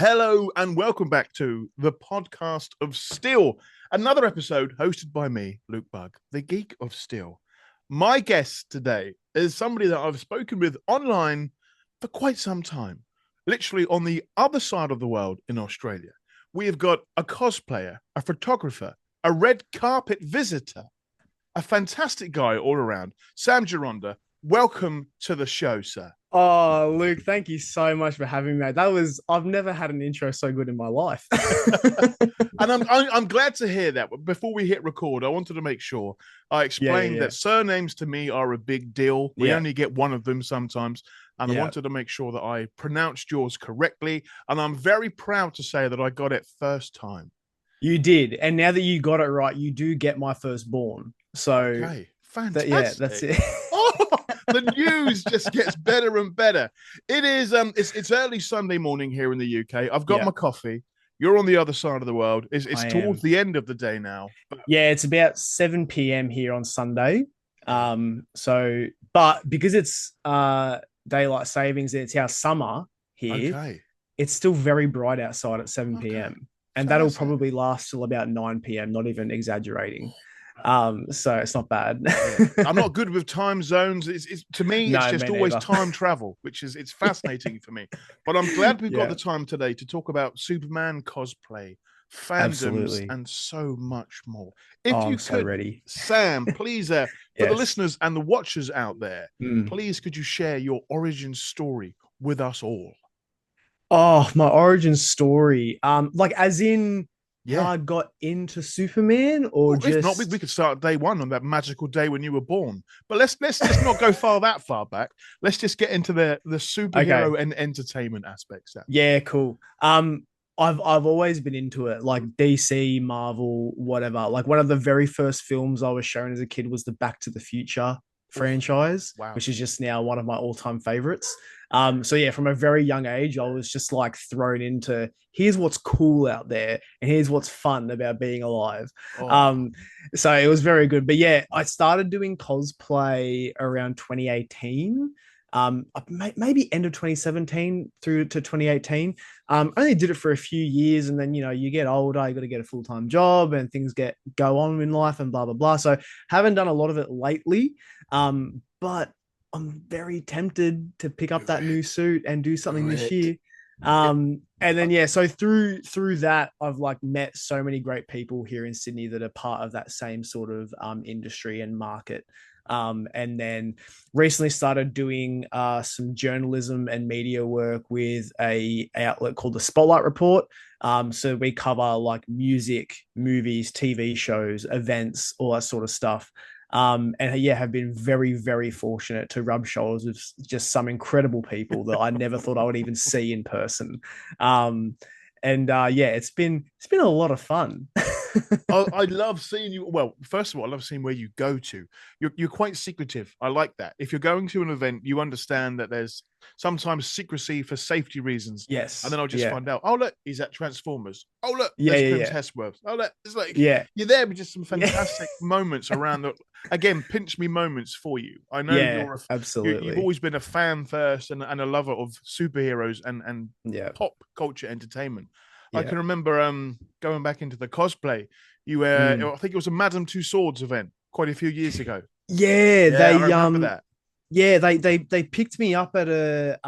Hello and welcome back to the podcast of Steel, another episode hosted by me, Luke Bugg, the geek of Steel. My guest today is somebody that I've spoken with online for quite some time, literally on the other side of the world in Australia. We have got a cosplayer, a photographer, a red carpet visitor, a fantastic guy all around, Sam Gironda. Welcome to the show, sir. Oh, Luke, thank you so much for having me. I've never had an intro so good in my life. And I'm glad to hear that. But before we hit record, I wanted to make sure I explained Yeah. that surnames to me are a big deal. We Yeah. only get one of them sometimes. And I Yeah. wanted to make sure that I pronounced yours correctly. And I'm very proud to say that I got it first time. You did. And now that you got it right, you do get my firstborn. So Okay, fantastic. that's it. Oh, the news just gets better and better. It is it's early Sunday morning here in the UK. I've got Yeah, my coffee. You're on the other side of the world. It's I towards am. the end of the day now. But Yeah, it's about 7 p.m. here on Sunday. yeah. But because it's daylight savings and it's our summer here, Okay. it's still very bright outside at 7 Okay. p.m. And that'll Fascinating. probably last till about 9 p.m., not even exaggerating. So it's not bad. Yeah. I'm not good with time zones. It's to me, it's No, just me always neither. time travel, which is it's Yeah. fascinating for me. But I'm glad we've got Yeah, the time today to talk about Superman cosplay, fandoms, absolutely. and so much more. Oh, If you I'm so could, ready. Sam, please, for the Yes. listeners and the watchers out there, Mm. please could you share your origin story with us all? Oh, my origin story. Like as in how Yeah. I got into Superman or Well, if not, we just could start day one on that magical day when you were born. But let's just not go far that far back. Let's just get into the okay. superhero and entertainment aspects. Yeah, cool. I've always been into it, like DC, Marvel, whatever. Like one of the very first films I was shown as a kid was the Back to the Future Oof, franchise, wow. which is just now one of my all-time favorites. So yeah, from a very young age, I was just like thrown into here's what's cool out there and here's what's fun about being alive. Oh, Um, so it was very good. But yeah, I started doing cosplay around 2018. Maybe end of 2017 through to 2018. Only did it for a few years, and then you get older, you got to get a full-time job, and things get go on in life, and blah blah blah. So haven't done a lot of it lately, but I'm very tempted to pick do up that new it. suit and do something Do this it. year. Yeah. And then yeah, so through that, I've like met so many great people here in Sydney that are part of that same sort of industry and market. And then recently started doing some journalism and media work with a outlet called the Spotlight Report. So we cover like music, movies, TV shows, events, all that sort of stuff. And yeah, have been very, very fortunate to rub shoulders with just some incredible people that I never thought I would even see in person. Um, and yeah, it's been a lot of fun. I love seeing you. Well, first of all, I love seeing where you go to. You're quite secretive. I like that. If you're going to an event, you understand that there's sometimes secrecy for safety reasons. And Yes, then I'll just yeah, find out, oh, look, he's at Transformers. Oh, look, yeah, there's yeah, Chris yeah, Hemsworth. Oh, look, it's like yeah, you're there with just some yeah, fantastic moments around the, again, pinch me moments for you. I know yeah, you've absolutely, always been a fan first and a lover of superheroes and yeah, pop culture entertainment. I yeah. can remember going back into the cosplay. You Mm. I think it was a Madame Two Swords event quite a few years ago. Yeah, Yeah, I remember that. they picked me up at a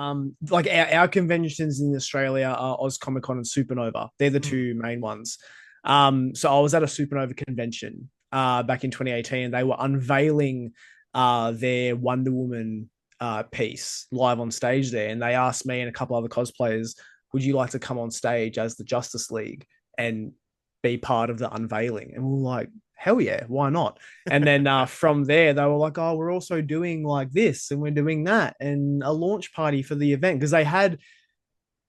like our conventions in Australia are Oz Comic Con and Supernova. They're the Mm. two main ones. So I was at a Supernova convention back in 2018. They were unveiling their Wonder Woman piece live on stage there, and they asked me and a couple other cosplayers, "Would you like to come on stage as the Justice League and be part of the unveiling?" And we were like, "Hell yeah, why not?" And then from there, they were like, "Oh, we're also doing like this, and we're doing that, and a launch party for the event." Because they had,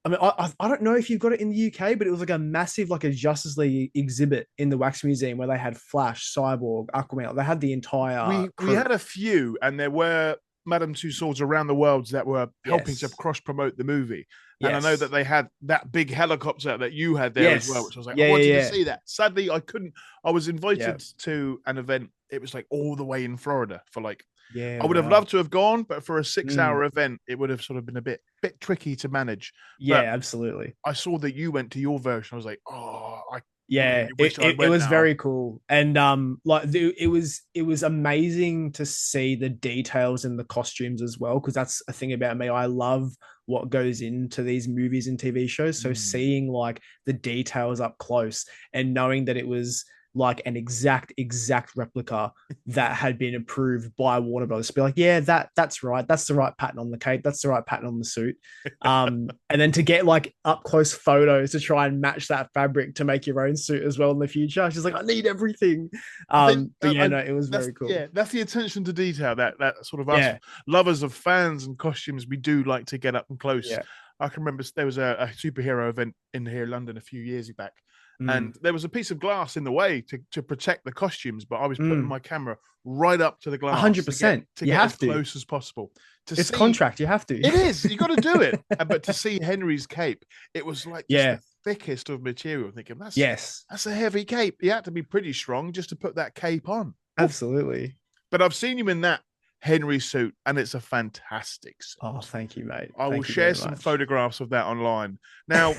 I mean, I don't know if you've got it in the UK, but it was like a massive, like a Justice League exhibit in the Wax Museum where they had Flash, Cyborg, Aquaman. They had the entire We crew. had a few, and there were Madame Two Swords around the world that were helping to Yes, cross promote the movie. And I know that yes, they had that big helicopter that you had there as well, yes, which I was like, I yeah, wanted to yeah, see that. Sadly, I couldn't. I was yeah, invited to an event. It was like all the way in Florida for like Yeah, I would have wow. loved to have gone, but for a Mm. 6 hour event, it would have sort of been a bit tricky to manage. Yeah, But absolutely. I saw that you went to your version. I was like, oh, I Yeah, really wish it, I it, it went was now. very cool. And it was amazing to see the details in the costumes as well, because that's a thing about me. I love what goes into these movies and TV shows. So Mm. seeing like the details up close and knowing that it was like an exact replica that had been approved by Warner Brothers to be like, yeah, that's right. That's the right pattern on the cape. That's the right pattern on the suit. And then to get like up close photos to try and match that fabric to make your own suit as well in the future. She's like, I need everything. I think But yeah, no, it was that's very cool. that's the attention to detail that sort of us Yeah, lovers of fans and costumes we do like to get up and close. yeah. I can remember there was a superhero event in here in London a few years back, Mm, and there was a piece of glass in the way to protect the costumes, but I was putting mm. my camera right up to the glass to get 100%. to You get as have to. close as possible to It's see. contract. You have to. It is. You got to do it. But to see Henry's cape, it was like just Yeah. the thickest of material. Thinking Yes. that's a heavy cape. He had to be pretty strong just to put that cape on. Oof. Absolutely. But I've seen him in that Henry suit, and it's a fantastic suit. Oh, thank you, mate. I will Thank you share very some much. photographs of that online. Now,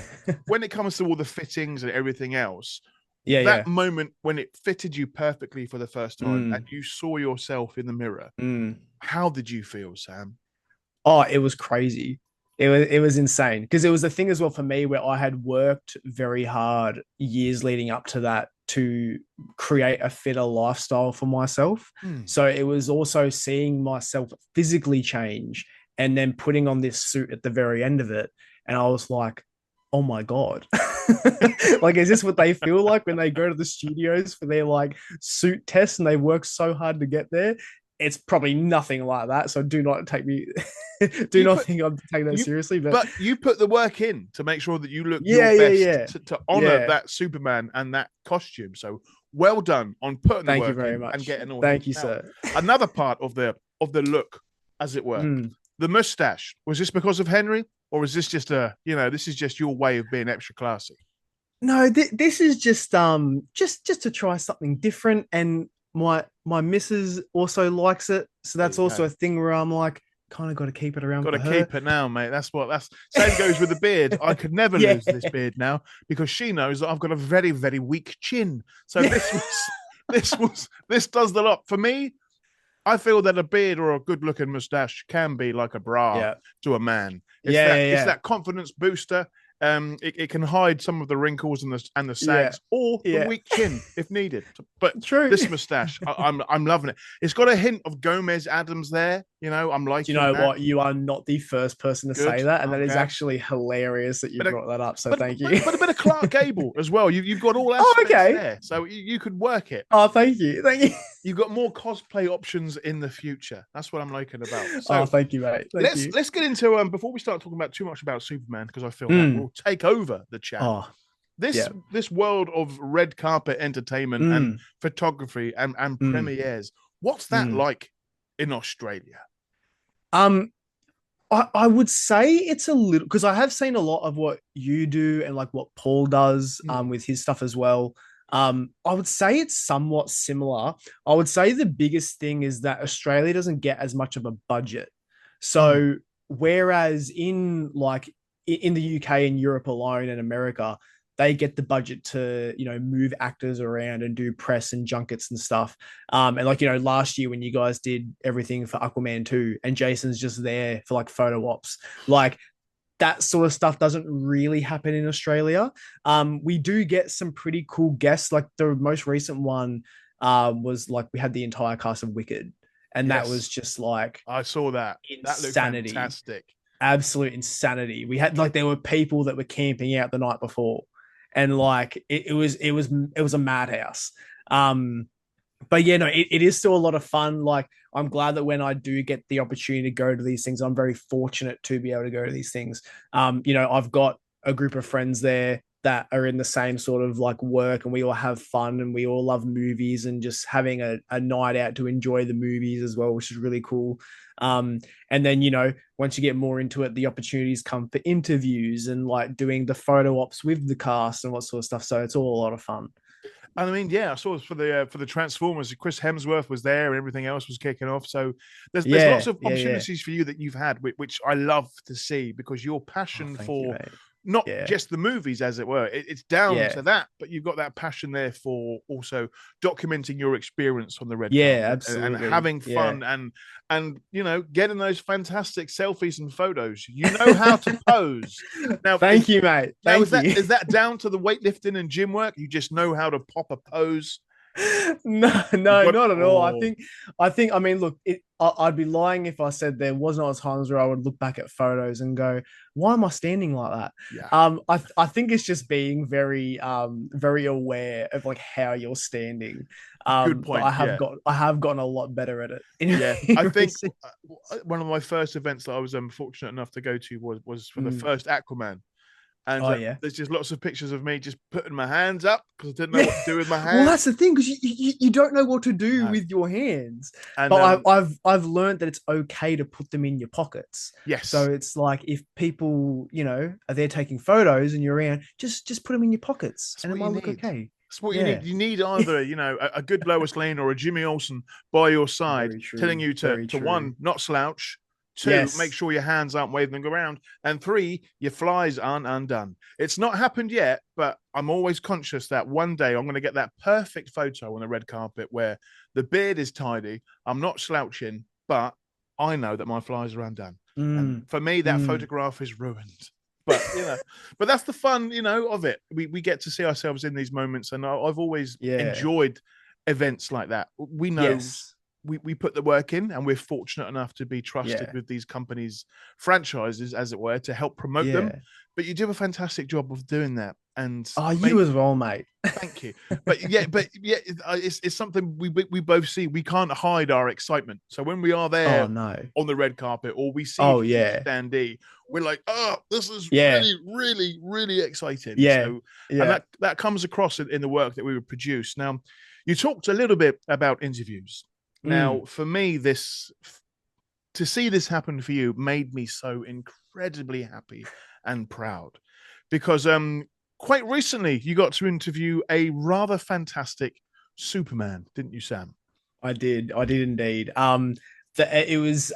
when it comes to all the fittings and everything else, Yeah, that yeah. moment when it fitted you perfectly for the first time and Mm, you saw yourself in the mirror, mm. how did you feel, Sam? Oh, it was crazy. It was insane because it was the thing as well for me where I had worked very hard years leading up to that to create a fitter lifestyle for myself. Hmm. So it was also seeing myself physically change and then putting on this suit at the very end of it. And I was like, oh my God. Like, is this what they feel like when they go to the studios for their like suit tests and they work so hard to get there? It's probably nothing like that. So do not take me, do You not put think I'm taking that you seriously. But but you put the work in to make sure that you look your yeah, yeah, best yeah, to honor yeah. that Superman and that costume. So well done on putting the Thank you work very in and much. getting all him. Thank you, Now, sir. another part of the look, as it were, Mm. the mustache. Was this because of Henry, or is this just this is just your way of being extra classy? No, this is just to try something different, and my missus also likes it, so There that's you go. also a thing where I'm like, kind of got to keep it around Got to for her. keep it now, mate. That's same goes with the beard. I could never Yeah, lose this beard now because she knows that I've got a very, very weak chin. So yeah, this does the lot for me. I feel that a beard or a good looking mustache can be like a bra yeah, to a man. yeah, yeah, It's yeah, that confidence booster. It can hide some of the wrinkles and the yeah, sags or the yeah. weak chin if needed. But True. this mustache, I'm loving it. It's got a hint of Gomez Adams there. I'm Do you liking know that. what? You are not the first person to say Good. that, and I'm that is glad. actually hilarious that you But a, brought that up. So but, thank but you. but a bit of Clark Gable as well. You've got all Oh, aspects okay. there, so you could work it. Oh, thank you. Thank you. You've got more cosplay options in the future. That's what I'm liking about. Oh, So thank you, mate. Thank let's you. let's get into before we start talking about too much about Superman because I feel that Mm. will take over the chat. Oh, This yeah. this world of red carpet entertainment and Mm. photography and Mm. premieres. What's that Mm. like in Australia? Um, I would say it's a little because I have seen a lot of what you do and like what Paul does Hmm. with his stuff as well. I would say it's somewhat similar. I would say the biggest thing is that Australia doesn't get as much of a budget. Hmm. So whereas in the UK and Europe alone and America, they get the budget to move actors around and do press and junkets and stuff. And like last year when you guys did everything for Aquaman 2 and Jason's just there for like photo ops, like that sort of stuff doesn't really happen in Australia. We do get some pretty cool guests. Like the most recent one was like we had the entire cast of Wicked, and that was Yes, just like I saw that. That looked insanity, fantastic. absolute insanity. We had like there were people that were camping out the night before, and like it was a madhouse. Um, but yeah, no, it is still a lot of fun. Like I'm glad that when I do get the opportunity to go to these things, I'm very fortunate to be able to go to these things. I've got a group of friends there that are in the same sort of like work and we all have fun and we all love movies and just having a night out to enjoy the movies as well, which is really cool. And then, once you get more into it, the opportunities come for interviews and like doing the photo ops with the cast and what sort of stuff. So it's all a lot of fun. And I mean, yeah, I saw for the Transformers. Chris Hemsworth was there, and everything else was kicking off. So there's lots Yeah, of yeah, yeah. opportunities for you that you've had, which I love to see because your Oh, passion thank you, for mate. not Yeah, just the movies, as it were, it's down yeah, to that, but you've got that passion there for also documenting your experience on the red yeah, carpet and absolutely. having Yeah. fun and getting those fantastic selfies and photos. You know how to pose. Now, Thank you, mate. now, Thank you. is that down to the weightlifting and gym work? You just know how to pop a pose. No, You've no, got not at all. oh I mean, look, I'd be lying if I said there was not times where I would look back at photos and go, "Why am I standing like that?" yeah, I think it's just being very aware of like how you're standing. good But point. Yeah, I have gotten a lot better at it yeah. I in think recent. one of my first events that I was fortunate enough to go to was for the Mm. first Aquaman, and Oh yeah. there's just lots of pictures of me just putting my hands up because I didn't know Yeah. what to do with my Well, hands. that's the thing because you don't know what to do No. with your hands. And But I've learned that it's okay to put them in your pockets. yes, So it's like if people, are there taking photos and you're around, just put them in your pockets that's and it what you might look need. okay. That's what you need. Yeah. You need either, a good Lois Lane or a Jimmy Olsen by your side, Very telling true. you Very to true. one, not slouch, two, make Yes. sure your hands aren't waving around, and three, your flies aren't undone. It's not happened yet, but I'm always conscious that one day I'm going to get that perfect photo on the red carpet where the beard is tidy, I'm not slouching, but I know that my flies are undone. And Mm, for me, that mm. photograph is ruined. But but that's the fun, of it. We get to see ourselves in these moments, and I've always Yeah. enjoyed events like that. We know Yes. we put the work in, and we're fortunate enough to be trusted Yeah. with these companies' franchises, as it were, to help promote them. Yeah. But you do a fantastic job of doing that, and Oh, you make as well, mate. thank you. But yeah, it's something we both see. We can't hide our excitement. So when we are Oh there no. on the red carpet, or we see Oh each yeah. standee, we're like, oh, this is Yeah. really, really, really exciting. Yeah. So, and Yeah. that comes across in the work that we would produce. Now, you talked a little bit about interviews. Now, Mm. for me, this to see this happen for you made me so incredibly happy and proud because quite recently you got to interview a rather fantastic Superman, didn't you, Sam? I did indeed. It was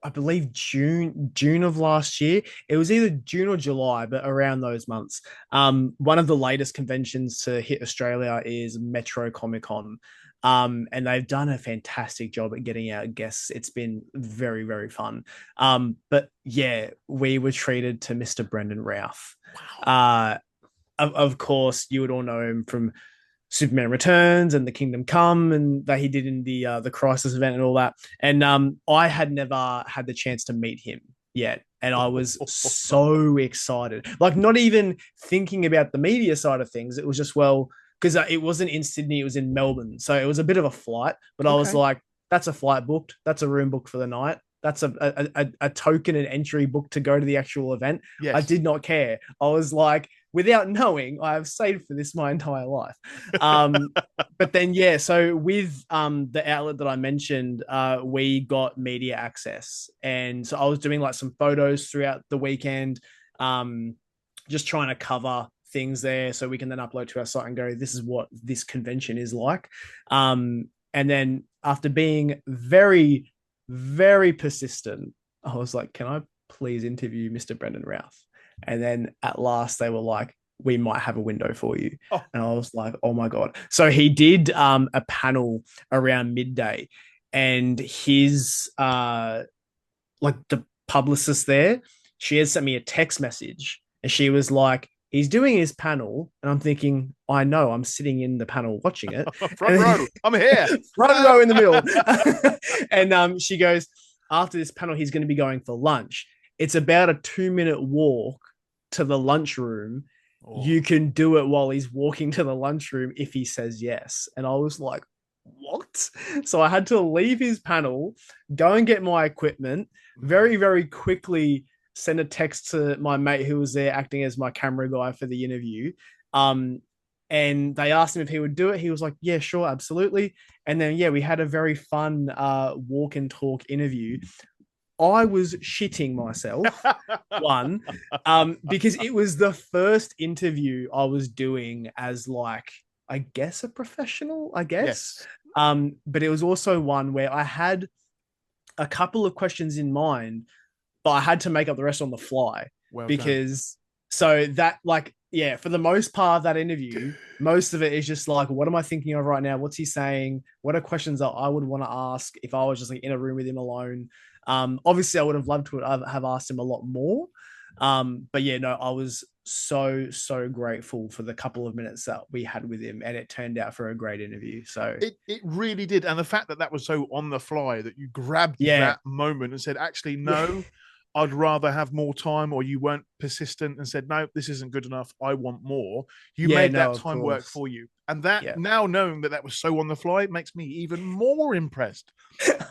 I believe June of last year. It was either June or July, but around those months. One of the latest conventions to hit Australia is Metro Comic Con. And they've done a fantastic job at getting out guests. It's been very, very fun. But yeah, we were treated to Mr. Brandon Routh. Wow. Uh, of course, you would all know him from Superman Returns and the Kingdom Come, and that he did in the Crisis event and all that. And I had never had the chance to meet him yet, and I was so excited. Like not even thinking about the media side of things. It was just because it wasn't in Sydney; it was in Melbourne, so it was a bit of a flight. But I was Okay. like, "That's a flight booked. That's a room booked for the night." That's a token and entry book to go to the actual event. I Yes. did not care. I was like, without knowing, I have saved for this my entire life. Um, but then yeah, so with the outlet that I mentioned, we got media access, and so I was doing like some photos throughout the weekend, just trying to cover things there so we can then upload to our site and go, this is what this convention is like. And then after being very, very persistent, I was like, can I please interview Mr. Brendan Routh? And then at last they were like, we might have a window for you. Oh, And I was like, oh my God. So he did a panel around midday, and his like the publicist there, she had sent me a text message and she was like, he's doing his panel. And I'm thinking, I know, I'm sitting in the panel watching it. front And row. I'm here. front row in the middle. And she goes, after this panel, he's going to be going for lunch. It's about a 2-minute walk to the lunchroom. Oh, You can do it while he's walking to the lunchroom if he says yes. And I was like, what? So I had to leave his panel, go and get my equipment, very, very quickly send a text to my mate who was there acting as my camera guy for the interview. And they asked him if he would do it. He was like, yeah, sure, absolutely. And then, yeah, we had a very fun walk and talk interview. I was shitting myself, one, because it was the first interview I was doing as like, I guess, a professional, I guess. Yes. But it was also one where I had a couple of questions in mind, but I had to make up the rest on the fly Well done. because so that like yeah, for the most part of that interview, most of it is just like, what am I thinking of right now? What's he saying? What are questions that I would want to ask if I was just like in a room with him alone? Obviously, I would have loved to have asked him a lot more. But yeah, no, I was so grateful for the couple of minutes that we had with him, and it turned out for a great interview. So It really did. And the fact that that was so on the fly that you grabbed yeah, that moment and said, actually, yeah, no, I'd rather have more time, or you weren't persistent and said, no, this isn't good enough. I want more. You yeah, made no, that of time work course, for you. And that yeah. now knowing that that was so on the fly makes me even more impressed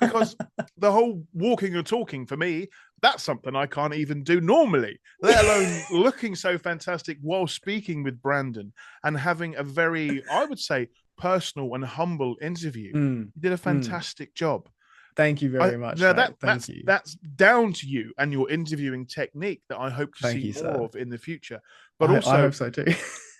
because the whole walking and talking for me, that's something I can't even do normally, let alone looking so fantastic while speaking with Brandon and having a very, I would say, personal and humble interview. Mm, You did a mm. fantastic job. Thank you I very much, now mate. that Thank you. that's down to you and your interviewing technique that I hope to Thank see you, more sir. of in the future. But I also, hope so too.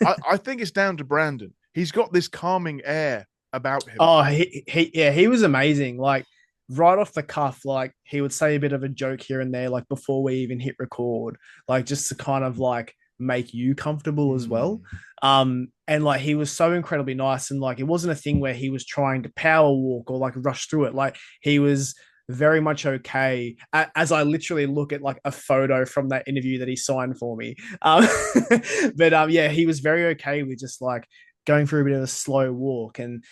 I think it's down to Brandon. He's got this calming air about him. Oh, yeah, he was amazing. Like right off the cuff, like he would say a bit of a joke here and there, like before we even hit record, like just to kind of like make you comfortable as well. Mm. And like he was so incredibly nice, and like it wasn't a thing where he was trying to power walk or like rush through it. Like he was very much okay as I literally look at like a photo from that interview that he signed for me. But yeah, he was very okay with just like going through a bit of a slow walk and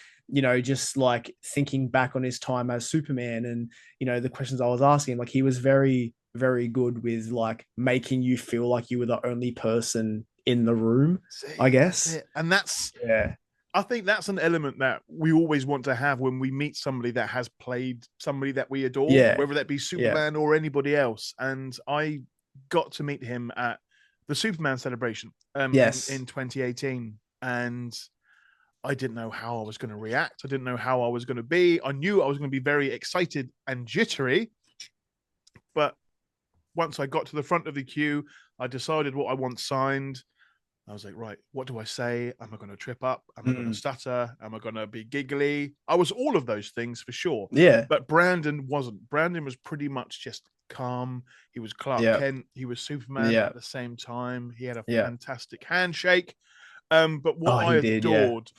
just like thinking back on his time as Superman and the questions I was asking. Like he was very very good with like making you feel like you were the only person in the room, I See, that's guess. it. And that's Yeah, I think that's an element that we always want to have when we meet somebody that has played somebody that we adore, yeah, whether that be yeah. Superman or anybody else. And I got to meet him at the Superman celebration in Yes. 2018. And I didn't know how I was going to react. I didn't know how I was going to be. I knew I was going to be very excited and jittery. But once I got to the front of the queue, I decided what I want signed. I was like, right, what do I say? Am I going to trip up? Am I going to Mm. stutter? Am I going to be giggly? I was all of those things for sure. Yeah, But Brandon wasn't. Brandon was pretty much just calm. He was Clark yeah, Kent. He was Superman yeah, at the same time. He had a yeah. fantastic handshake. But Oh, what I he did. Yeah. adored,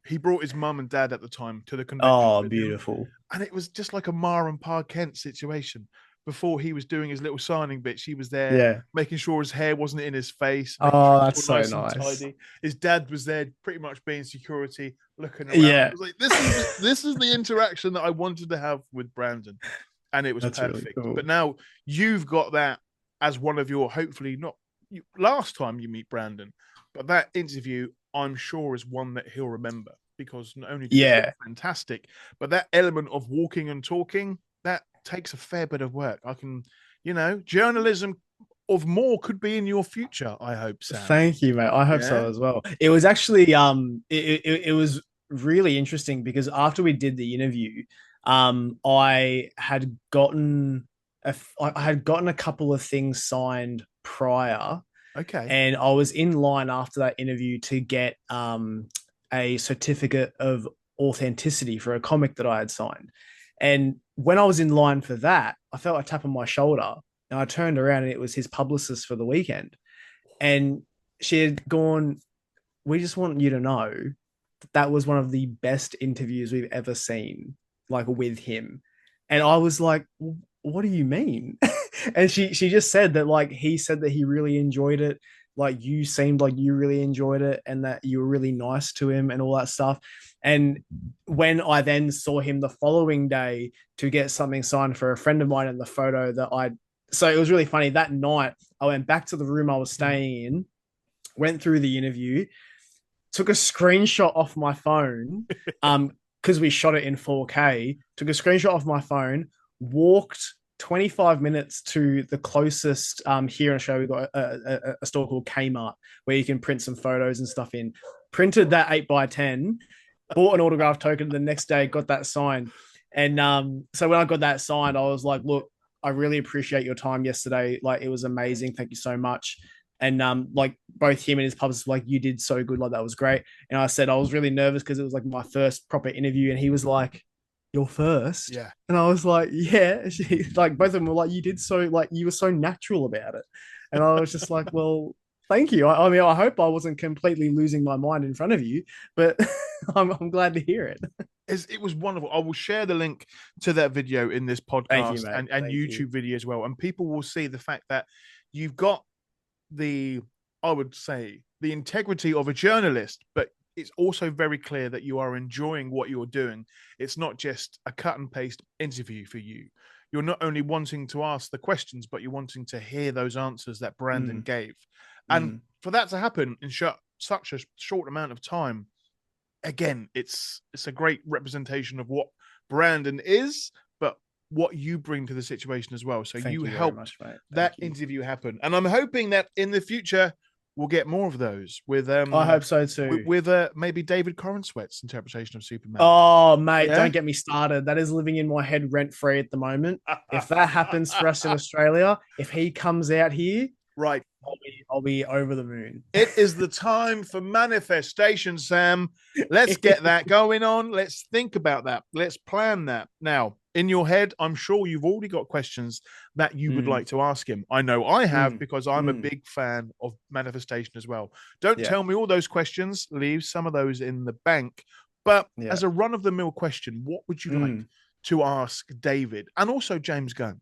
he brought his mum and dad at the time to the convention Oh, with him, beautiful. and it was just like a Ma and Pa Kent situation. Before he was doing his little signing bit, she was there Yeah. making sure his hair wasn't in his face, making sure Oh, it was that's all so nice and nice. tidy. His dad was there, pretty much being security, looking around. I Yeah, was like, this is the interaction that I wanted to have with Brandon, and it was that's really perfect. But cool. now you've got that as one of your hopefully not last time you meet Brandon, but that interview I'm sure is one that he'll remember because not only did it look Yeah. fantastic, but that element of walking and talking that takes a fair bit of work. I can, journalism of more could be in your future. I hope, Sam. Thank you, mate. I hope Yeah. so as well. It was actually it was really interesting because after we did the interview, I had gotten a couple of things signed prior, Okay. and I was in line after that interview to get a certificate of authenticity for a comic that I had signed. And when I was in line for that, I felt a tap on my shoulder, and I turned around and it was his publicist for the weekend, and she had gone, "We just want you to know that was one of the best interviews we've ever seen, like with him." And I was like, "What do you mean?" And she just said that like he said that he really enjoyed it, like you seemed like you really enjoyed it, and that you were really nice to him and all that stuff. And when I then saw him the following day to get something signed for a friend of mine in the photo that I so it was really funny that night. I went back to the room I was staying in, went through the interview, took a screenshot off my phone, because we shot it in 4K. Took a screenshot off my phone, walked 25 minutes to the closest here in Australia. We've got a store called Kmart where you can print some photos and stuff in. Printed that 8x10, bought an autograph token the next day, got that signed. And so when I got that signed, I was like, look, I really appreciate your time yesterday. Like it was amazing. Thank you so much. And like both him and his publicist were like, you did so good, like that was great. And I said I was really nervous because it was like my first proper interview, and he was like, "Your first?" Yeah. And I was like, "Yeah." Like both of them were like, "You did so, like you were so natural about it," and I was just like, "Well, thank you." I mean, I hope I wasn't completely losing my mind in front of you, but I'm glad to hear it. It was wonderful. I will share the link to that video in this Thank you, podcast mate. and Thank you. YouTube video as well. And people will see the fact that you've got the, I would say, the integrity of a journalist, but it's also very clear that you are enjoying what you're doing. It's not just a cut and paste interview for you. You're not only wanting to ask the questions, but you're wanting to hear those answers that Brandon gave. And for that to happen in such a short amount of time, again, it's a great representation of what Brandon is, but what you bring to the situation as well. So Thank you you very helped much, mate. that Thank you. interview happen, and I'm hoping that in the future we'll get more of those with I hope so too. maybe David Corenswet's interpretation of Superman. Oh, mate, Yeah. don't get me started. That is living in my head rent free at the moment. If that happens for us in Australia, if he comes out here, Right. I'll be over the moon. It is the time for manifestation, Sam. Let's get that going on. Let's think about that. Let's plan that. Now, in your head, I'm sure you've already got questions that you would like to ask him. I know I have because I'm a big fan of manifestation as well. Don't tell me all those questions. Leave some of those in the bank. But as a run of the mill question, what would you like to ask David and also James Gunn?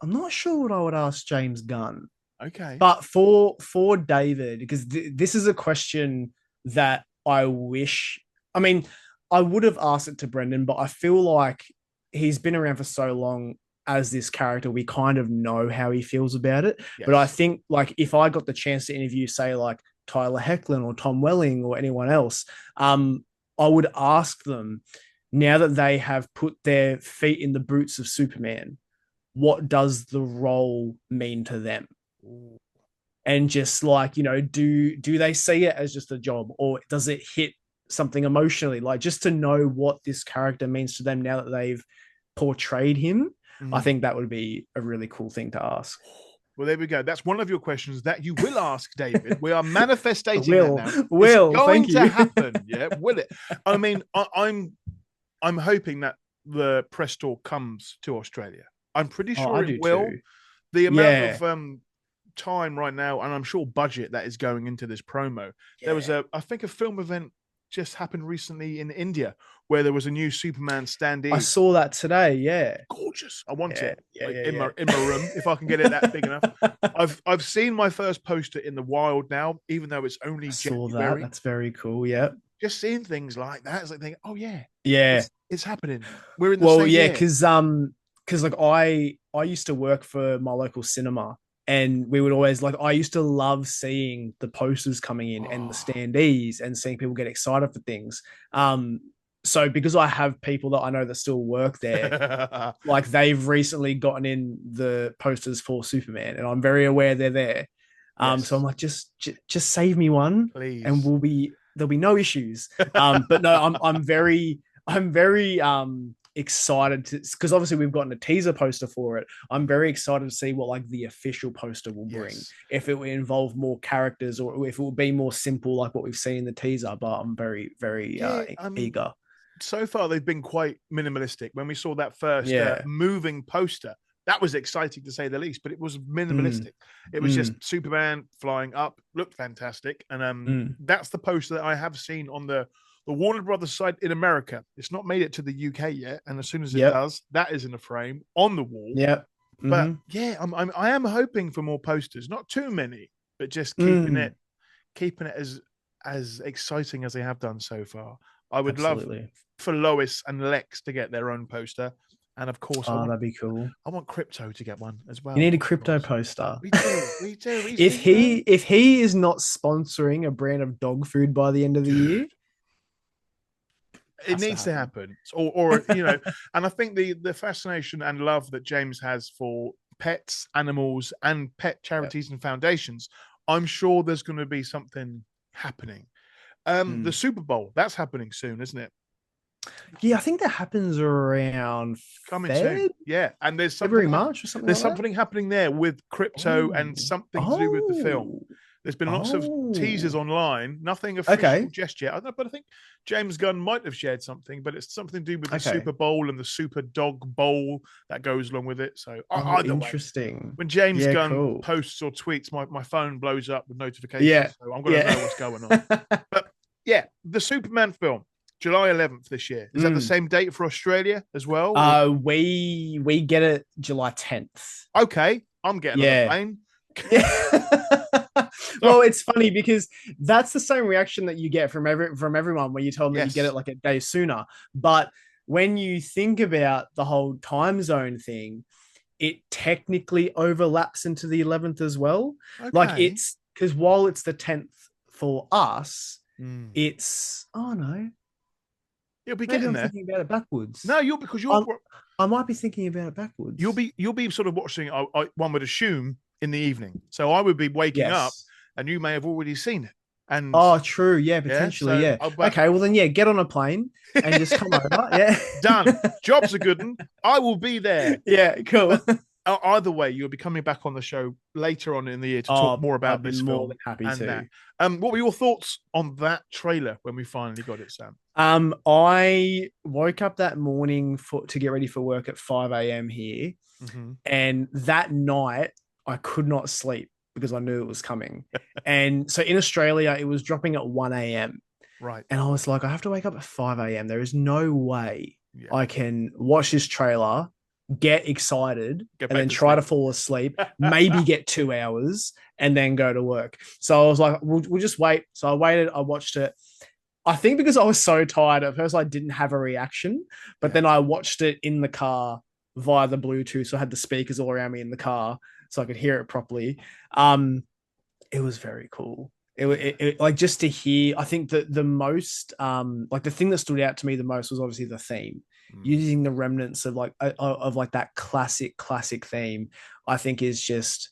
I'm not sure what I would ask James Gunn. Okay. But for David, because this is a question that I wish, I mean, I would have asked it to Brendan, but I feel like he's been around for so long as this character, we kind of know how he feels about it. Yes. But I think like if I got the chance to interview, say, like Tyler Hoechlin or Tom Welling or anyone else, I would ask them, now that they have put their feet in the boots of Superman, what does the role mean to them? And just like, you know, do they see it as just a job, or does it hit something emotionally, like just to know what this character means to them now that they've portrayed him? I think that would be a really cool thing to ask. Well, there we go. That's one of your questions that you will ask, David. We are manifesting that now. Will, it's going thank to you. happen. Yeah, will it? I mean, I'm hoping that the press tour comes to Australia. I'm pretty sure it will. Too. The amount of time right now, and I'm sure budget that is going into this promo. There was I think a film event just happened recently in India where there was a new Superman standee. I saw that today. Yeah, gorgeous. I want it in my room if I can get it that big enough. I've seen my first poster in the wild now, even though it's only January. That's very cool. Yeah, just seeing things like that, it's like thinking, oh yeah, it's happening. We're in the same year. Because like I used to work for my local cinema, and we would always like, I used to love seeing the posters coming in and the standees and seeing people get excited for things. So because I have people that I know that still work there, like they've recently gotten in the posters for Superman, and I'm very aware they're there. So I'm like, just save me one, please, and there'll be no issues. But no, I'm very excited to, because obviously we've gotten a teaser poster for it. I'm very excited to see what like the official poster will bring, if it will involve more characters or if it will be more simple like what we've seen in the teaser. But I'm very eager. So far they've been quite minimalistic. When we saw that first moving poster, that was exciting to say the least, but it was minimalistic. It was just Superman flying up, looked fantastic. And that's the poster that I have seen on the Warner Brothers side in America. It's not made it to the UK yet, and as soon as it does, that is in a frame on the wall. But I am hoping for more posters, not too many, but just keeping it as exciting as they have done so far. I would love for Lois and Lex to get their own poster, and of course, that'd be cool. I want Crypto to get one as well. You need a Crypto poster. We do. If he is not sponsoring a brand of dog food by the end of the year, it needs to happen. Or you know, and I think the fascination and love that James has for pets, animals, and pet charities and foundations, I'm sure there's going to be something happening. The Super Bowl, that's happening soon, isn't it? Yeah, I think that happens around Coming soon. Feb, Yeah. And February, March, or something there's like that. something happening there with crypto and Oh, something to do with the film. oh, There's been lots of teasers oh. online, nothing official Okay, just yet. I don't know, but I think James Gunn might have shared something, but it's something to do with the okay. Super Bowl and the Super Dog Bowl that goes along with it. So Oh, either way, interesting. when James Yeah, Gunn cool. posts or tweets, my phone blows up with Yeah, notifications. So I'm going to yeah. know what's going on. But yeah, the Superman film, July 11th this year. Is that the Mm. same date for Australia as well? Or... We get it July 10th. Okay, I'm getting on the Yeah. plane. Yeah. Oh, Well, it's funny because that's the same reaction that you get from everyone when you tell them that you get it yes. like a day sooner. But when you think about the whole time zone thing, it technically overlaps into the 11th as well. Like Okay. it's because while it's the 10th for us, Mm. it's oh no, You'll be maybe getting I'm there. thinking about it No, backwards. you'll because I'm, I might be thinking about it you'll backwards. be you'll be sort of watching. One would assume in the evening. So I would be waking up, Yes. and you may have already seen it. And Oh, true. Yeah, yeah, potentially. so Yeah. but Okay. Well, then, yeah, get on a plane and just come over. Yeah. done. Job's a good one. I will be there. Yeah. Cool. But either way, you'll be coming back on the show later on in the year to talk Oh, more I'd about be this more than film happy and that. to. What were your thoughts on that trailer when we finally got it, Sam? I woke up that morning to get ready for work at 5 a.m. here, Mm-hmm. and that night I could not sleep because I knew it was coming. And so in Australia, it was dropping at 1 a.m. Right. And I was like, I have to wake up at 5 a.m. There is no way Yeah. I can watch this trailer, get excited, Get and back then to try sleep. to fall asleep, maybe get 2 hours, and then go to work. So I was like, we'll just wait. So I waited, I watched it. I think because I was so tired at first, I didn't have a reaction, but Yeah. then I watched it in the car via the Bluetooth. So I had the speakers all around me in the car so I could hear it properly. It was very cool. Like just to hear, I think that the most like the thing that stood out to me the most was obviously the theme. Mm. Using the remnants of like that classic theme, I think is just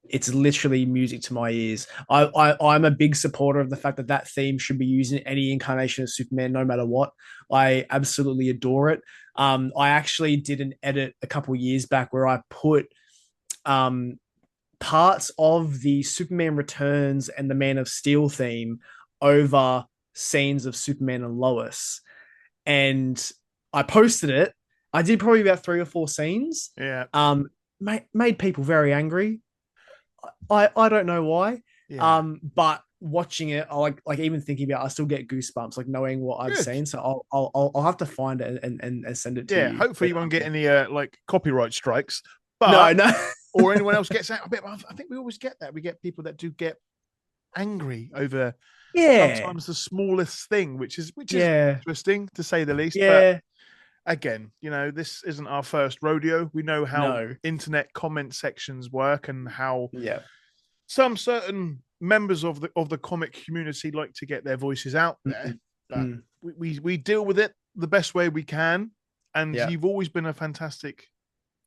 it's literally music to my ears. I'm a big supporter of the fact that that theme should be used in any incarnation of Superman, no matter what. I absolutely adore it. I actually did an edit a couple years back where I put um parts of the Superman Returns and the Man of Steel theme over scenes of Superman and Lois. And I posted it. I did probably about 3 or 4 scenes. Yeah. Made people very angry. I don't know why. Yeah. But watching it, I like even thinking about it, I still get goosebumps, like knowing what I've Good. seen. So I'll have to find it and send it to Yeah. you. Hopefully But you won't get any like copyright strikes, no, but no. or anyone else gets that. I think we always get that. We get people that do get angry over Yeah. sometimes the smallest thing, which is Yeah. interesting to say the least. But Yeah. again, this isn't our first rodeo. We know how No. internet comment sections work and how Yeah. some certain members of the comic community like to get their voices out there. But Mm. we deal with it the best way we can. And Yeah. you've always been a fantastic,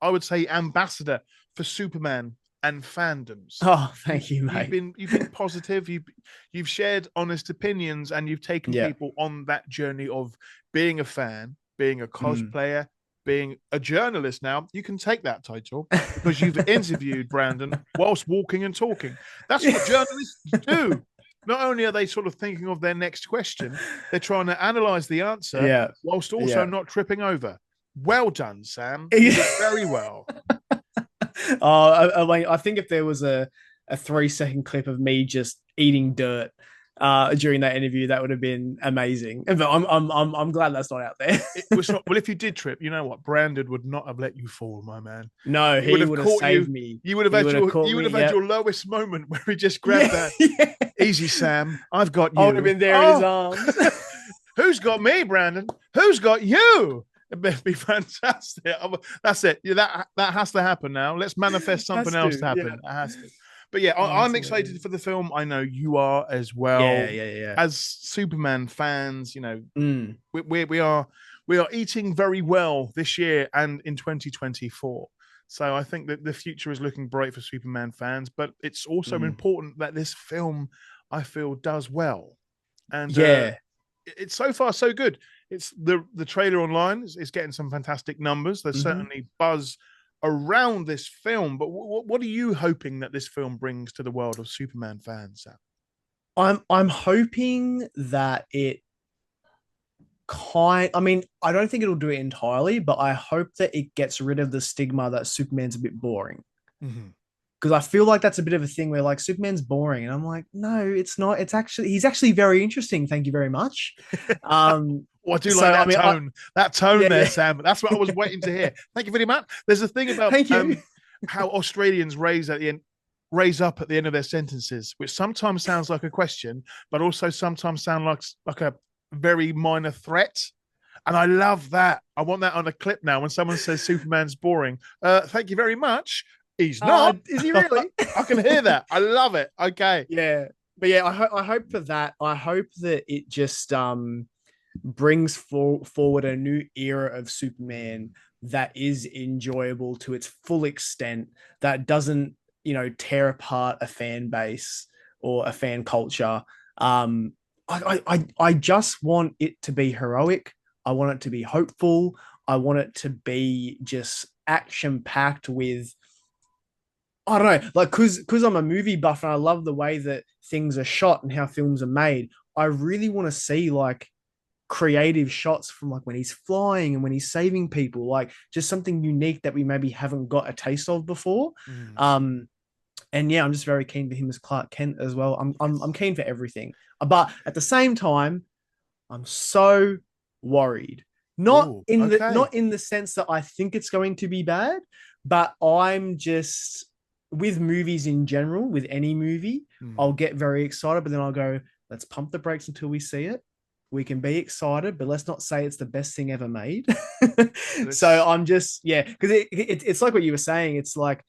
I would say, ambassador for Superman and fandoms. Oh, thank you, You've mate. been positive. You've shared honest opinions, and you've taken Yeah. people on that journey of being a fan, being a Mm. cosplayer, being a journalist. Now you can take that title because you've interviewed Brandon whilst walking and talking. That's what journalists do. Not only are they sort of thinking of their next question, they're trying to analyze the answer Yeah. whilst also Yeah. not tripping over. Well done, Sam. You did very well. I think if there was a 3 second clip of me just eating dirt during that interview, that would have been amazing. But I'm glad that's not out there. It was not, well, if you did trip, you know what? Brandon would not have let you fall, my man. No, He would he have would have caught you. saved me. You would have He had would have your caught you would me. have had Yeah. your lowest moment where he just grabbed Yeah. that. Yeah. Easy, Sam. I've got I would have you. been there in his arms. Who's got me, Brandon? Who's got you? It'd be fantastic. That's it. Yeah, that has to happen now. Let's manifest something Has else to to. happen. Yeah. It has to. But yeah, Oh, I'm that's excited amazing. for the film. I know you are as Yeah. well. Yeah. Yeah. As Superman fans, Mm. we are eating very well this year and in 2024. So I think that the future is looking bright for Superman fans. But it's also Mm. important that this film, I feel, does well. And Yeah. it's so far so good. it's the trailer online is getting some fantastic numbers. There's Mhm. certainly buzz around this film, but what are you hoping that this film brings to the world of Superman fans, Sam? I'm hoping that I mean, I don't think it'll do it entirely, but I hope that it gets rid of the stigma that Superman's a bit boring. Mhm. Because I feel like that's a bit of a thing where like Superman's boring, and I'm like, no, it's not. He's actually very interesting. Thank you very much. Oh, I do So like I that mean, tone. That tone yeah, there, yeah. Sam. That's what I was waiting to hear. Thank you very much. There's a thing about Thank you. how Australians raise up at the end of their sentences, which sometimes sounds like a question, but also sometimes sound like a very minor threat. And I love that. I want that on a clip now. When someone says Superman's boring, thank you very much. He's not. Is he really? I can hear that. I love it. Okay. Yeah, but yeah, I hope for that. I hope that it just brings forward a new era of Superman that is enjoyable to its full extent, that doesn't, tear apart a fan base or a fan culture. I just want it to be heroic. I want it to be hopeful. I want it to be just action packed with, I don't know, like because I'm a movie buff and I love the way that things are shot and how films are made. I really want to see like creative shots from like when he's flying and when he's saving people, like just something unique that we maybe haven't got a taste of before. Mm. And yeah, I'm just very keen for him as Clark Kent as well. I'm keen for everything, but at the same time, I'm so worried. Oh, Not okay. in the sense that I think it's going to be bad, but I'm just with movies in general, with any movie, Mm. I'll get very excited, but then I'll go, let's pump the brakes until we see it. We can be excited, but let's not say it's the best thing ever made. So Let's. I'm just, yeah, because it's like what you were saying. It's like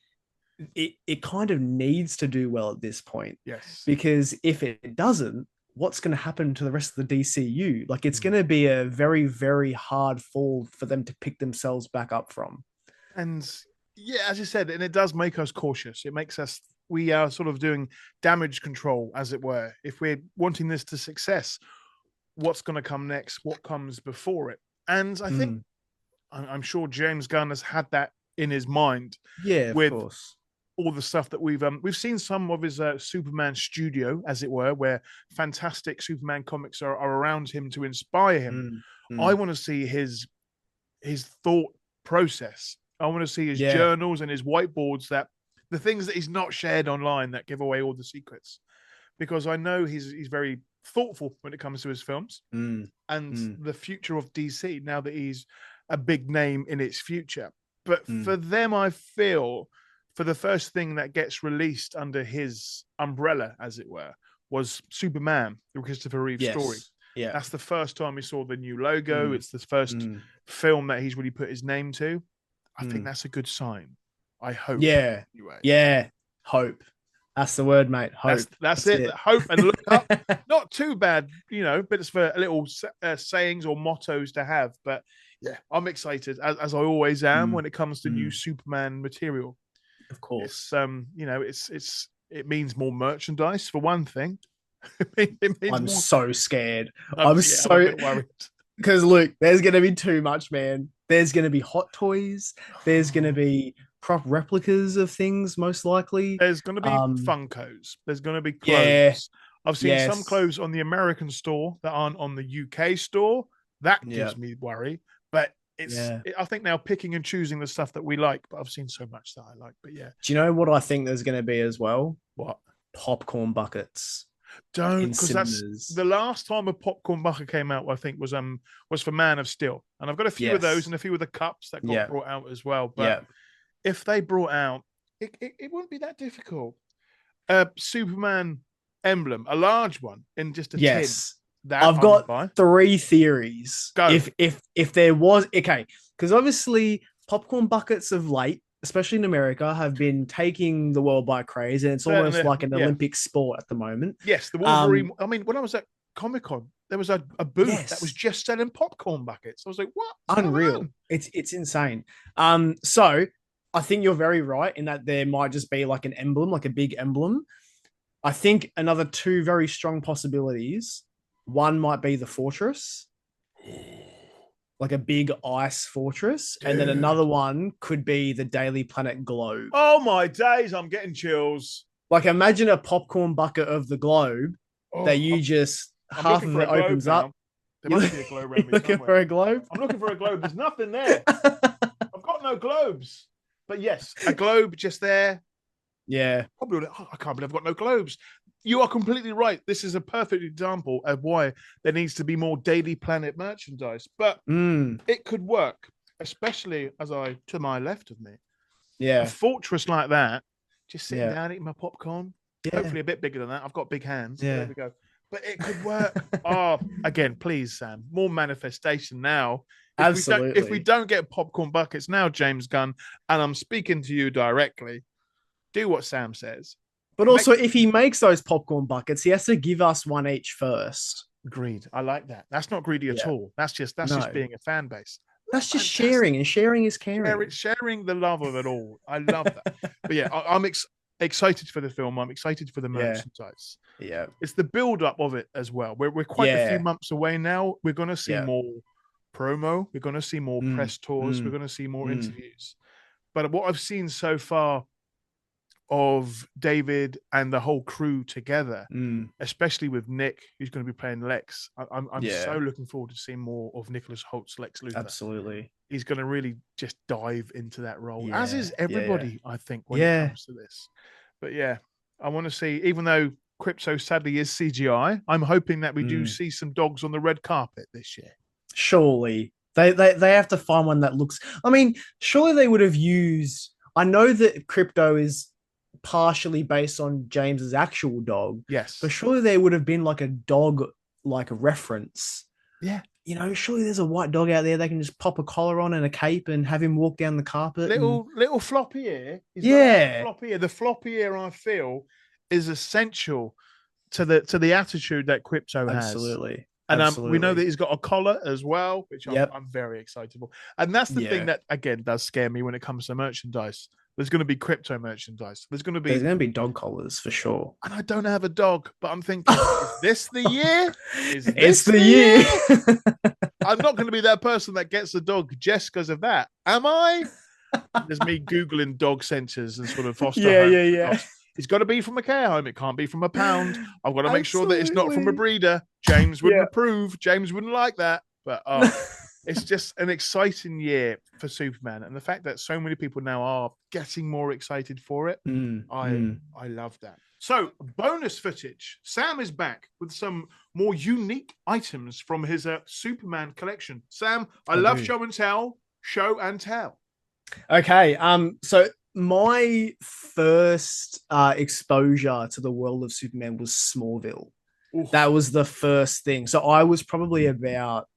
it kind of needs to do well at this point, Yes. because if it doesn't, what's going to happen to the rest of the DCU? Like it's Mm. going to be a very, very hard fall for them to pick themselves back up from. And yeah, as you said, and it does make us cautious. It makes us, we are sort of doing damage control, as it were. If we're wanting this to success, what's going to come next? What comes before it? And I think, Mm. I'm sure James Gunn has had that in his mind Yeah, of with course. all the stuff that we've seen some of his Superman studio, as it were, where fantastic Superman comics are around him to inspire him. Mm. I Mm. want to see his thought process. I want to see his Yeah. journals and his whiteboards, that the things that he's not shared online that give away all the secrets. Because I know he's very thoughtful when it comes to his films Mm. and Mm. the future of DC now that he's a big name in its future. But for Mm. them, I feel for the first thing that gets released under his umbrella, as it were, was Superman, the Christopher Reeve story. Yes. Yeah. That's the first time we saw the new logo. Mm. It's the first Mm. film that he's really put his name to. I think Mm. that's a good sign. I hope. Yeah. Anyway, Yeah. Hope. That's the word, mate. that's Hope. that's That's it. it. Hope and look up. Not too bad, but it's for little sayings or mottos to have. But yeah, I'm excited as I always am Mm. when it comes to new Mm. Superman material. Of course. It's it means more merchandise for one thing. It means I'm more. so scared. I'm a bit worried. Because look, there's gonna be too much, man. There's gonna be hot toys. There's gonna be prop replicas of things, most likely. There's going to be Um, Funkos. There's going to be yeah, clothes. I've seen some yes, clothes on the American store that aren't on the UK store. That yeah, gives me worry. But yeah. I think now picking and choosing the stuff that we like. But I've seen so much that I like. But yeah, Do you know what I think there's gonna be as well? what? Popcorn buckets Don't, in because that's cinemas. the last time a popcorn bucket came out. I think was for Man of Steel, and I've got a few of those Yes, and a few of the cups that got yeah, brought out as well. But yeah, if they brought out, it wouldn't be that difficult. A Superman emblem, a large one in just a tin. yes. That I've I would got buy. 3 theories. Go. If there was, okay, because obviously popcorn buckets of late, especially in America, have been taking the world by craze, and it's almost Certainly, like an yeah. Olympic sport at the moment. Yes, the Um, Wolverine. I mean, when I was at Comic Con, there was a booth that was yes, just selling popcorn buckets. I was like, what's going unreal. on? It's insane. So I think you're very right in that there might just be like an emblem, like a big emblem. I think another 2 very strong possibilities. One might be the fortress. like a big ice fortress, and then another one could be the Daily Planet globe. Oh my days, I'm getting chills. Like imagine a popcorn bucket of the globe that Oh, you just I'm half looking of for a it globe opens now. up. There You must be a globe around me looking somewhere. for a globe? I'm looking for a globe. There's nothing there. I've got no globes. But yes, a globe just there. Yeah. Probably, I can't believe I've got no globes. You are completely right. This is a perfect example of why there needs to be more Daily Planet merchandise. But it could work, especially to my left of me. A Yeah. fortress like that, just sitting down eating my popcorn. Yeah. Hopefully a bit bigger than that. I've got big hands. Yeah. There we go. But it could work. Again, please, Sam, more manifestation now. Absolutely. If we don't get popcorn buckets now, James Gunn, and I'm speaking to you directly, do what Sam says. But also, if he makes those popcorn buckets, he has to give us one each first. Agreed. I like that. That's not greedy at all. That's just being a fan base. That's just sharing, and sharing is caring. Sharing the love of it all. I love that. But yeah, I'm excited for the film. I'm excited for the merchandise. Yeah. It's the build up of it as well. We're quite a few months away now. We're going to see more promo. We're going to see more press tours. We're going to see more interviews. But what I've seen so far of David and the whole crew together, especially with Nick, who's going to be playing Lex. I'm so looking forward to seeing more of Nicholas Holt's Lex Luthor. Absolutely. He's going to really just dive into that role, as is everybody, I think, when it comes to this. But yeah, I want to see, even though Crypto sadly is CGI, I'm hoping that we do see some dogs on the red carpet this year. Surely. They have to find one that looks... I mean, surely they would have used... I know that Crypto is partially based on James's actual dog. Yes. But surely there would have been like a dog like a reference. Yeah. You know, surely there's a white dog out there they can just pop a collar on and a cape and have him walk down the carpet. Little floppy ear. Floppy ear. The floppy ear, I feel, is essential to the attitude that Crypto has. Absolutely. And we know that he's got a collar as well, which I'm very excited for. And that's the thing that, again, does scare me when it comes to merchandise. There's going to be Crypto merchandise. There's going to be dog collars for sure. And I don't have a dog, but I'm thinking, is this the year? It's the year. I'm not going to be that person that gets a dog just because of that. Am I? There's me Googling dog sensors and sort of foster home. Yeah. It's got to be from a care home. It can't be from a pound. I've got to make sure that it's not from a breeder. James wouldn't approve. James wouldn't like that. But it's just an exciting year for Superman. And the fact that so many people now are getting more excited for it, I love that. So, bonus footage. Sam is back with some more unique items from his Superman collection. Sam, I love show and tell. Show and tell. Okay. So my first exposure to the world of Superman was Smallville. Oof. That was the first thing. So I was probably about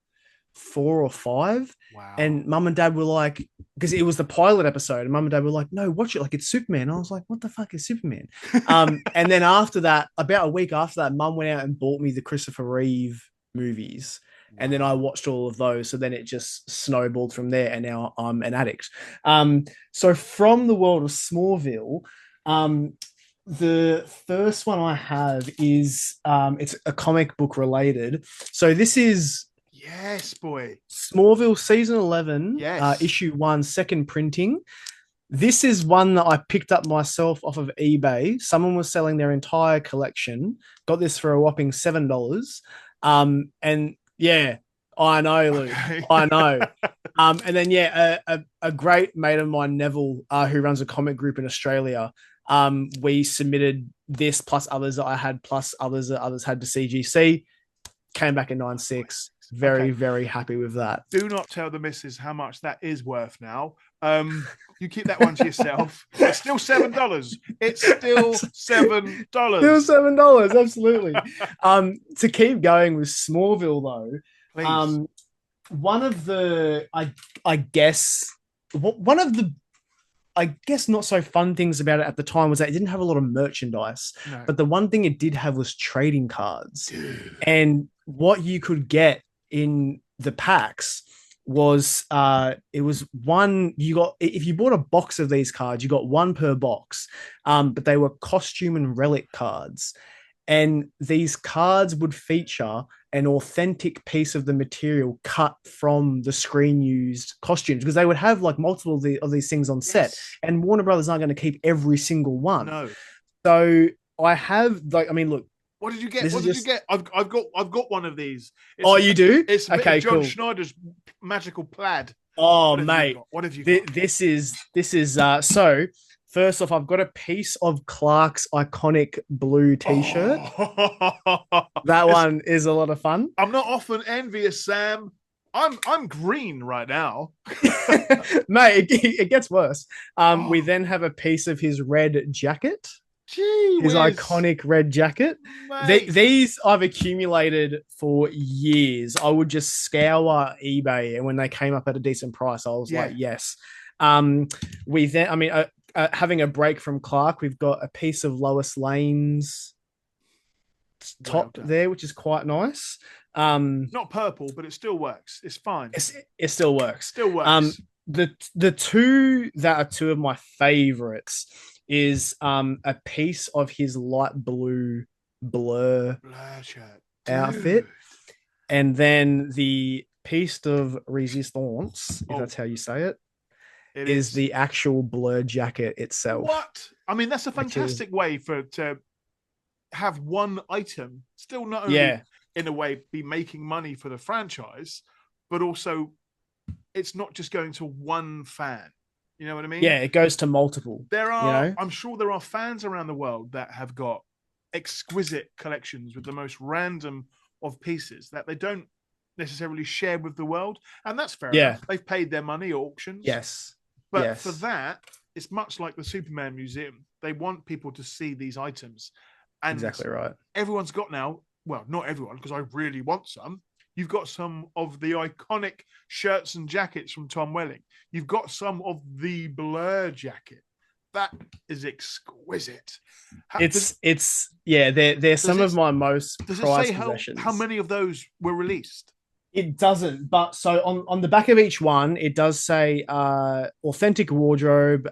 4 or 5. Wow. And mum and dad were like, because it was the pilot episode, and mum and dad were like, no, watch it, like it's Superman. I was like, what the fuck is Superman? And then after that, about a week after that, mum went out and bought me the Christopher Reeve movies. Wow. And then I watched all of those. So then it just snowballed from there. And now I'm an addict. So from the world of Smallville, the first one I have is it's a comic book related. So this is yes, boy. Smallville season 11, yes. Issue 1, second printing. This is one that I picked up myself off of eBay. Someone was selling their entire collection. Got this for a whopping $7. And yeah, I know, Luke. Okay. I know. And then a great mate of mine, Neville, who runs a comic group in Australia. We submitted this plus others that I had, plus others that others had to CGC. Came back in 9.6. Very happy with that. Do not tell the missus how much that is worth now. You keep that one to yourself. It's still $7. It's still $7. Still $7, absolutely. To keep going with Smallville though, please. One of the I guess not so fun things about it at the time was that it didn't have a lot of merchandise. No. But the one thing it did have was trading cards. Dude. And what you could get in the packs was it was one, you got, if you bought a box of these cards, you got one per box, but they were costume and relic cards, and these cards would feature an authentic piece of the material cut from the screen used costumes, because they would have like multiple of these things on set, Yes. and Warner Brothers aren't going to keep every single one. No. So I have like, I mean, look, What did you get? this What is did you just. get? I've got one of these. Oh, you do? It's Okay, John cool. Schneider's magical plaid. Oh, What have you mate, got? What have you got? this is so. First off, I've got a piece of Clark's iconic blue T-shirt. Oh, That one is a lot of fun. I'm not often envious, Sam. I'm green right now. Mate, it gets worse. We Oh, then have a piece of his red jacket, gee his whiz, iconic red jacket. mate. These I've accumulated for years. I would just scour eBay, and when they came up at a decent price, I was Yeah. like, yes. We then, I mean, having a break from Clark, we've got a piece of Lois Lane's Well top done. there, which is quite nice. Not purple, but it still works. It's fine. It still works. Still works. The two that are two of my favorites is a piece of his light blue Blur Blur shirt. outfit, and then the piece of resistance, if that's how you say it, It is is. the actual Blur jacket itself. What? I mean, that's a which is- fantastic way to have one item still not only Yeah, in a way be making money for the franchise, but also it's not just going to one fan. You know what I mean? yeah, it goes to multiple. There You are, know, I'm sure there are fans around the world that have got exquisite collections with the most random of pieces that they don't necessarily share with the world. And that's fair Yeah. enough. They've paid their money at auctions. yes, But yes. for that, it's much like the Superman Museum. They want people to see these items. And Exactly right. everyone's got now, well, not everyone, because I really want some. You've got some of the iconic shirts and jackets from Tom Welling. You've got some of the Blur jacket. That is exquisite. It's yeah, they're some of my most Does it prized say possessions. how many of those were released? It doesn't, but so on the back of each one, it does say authentic wardrobe.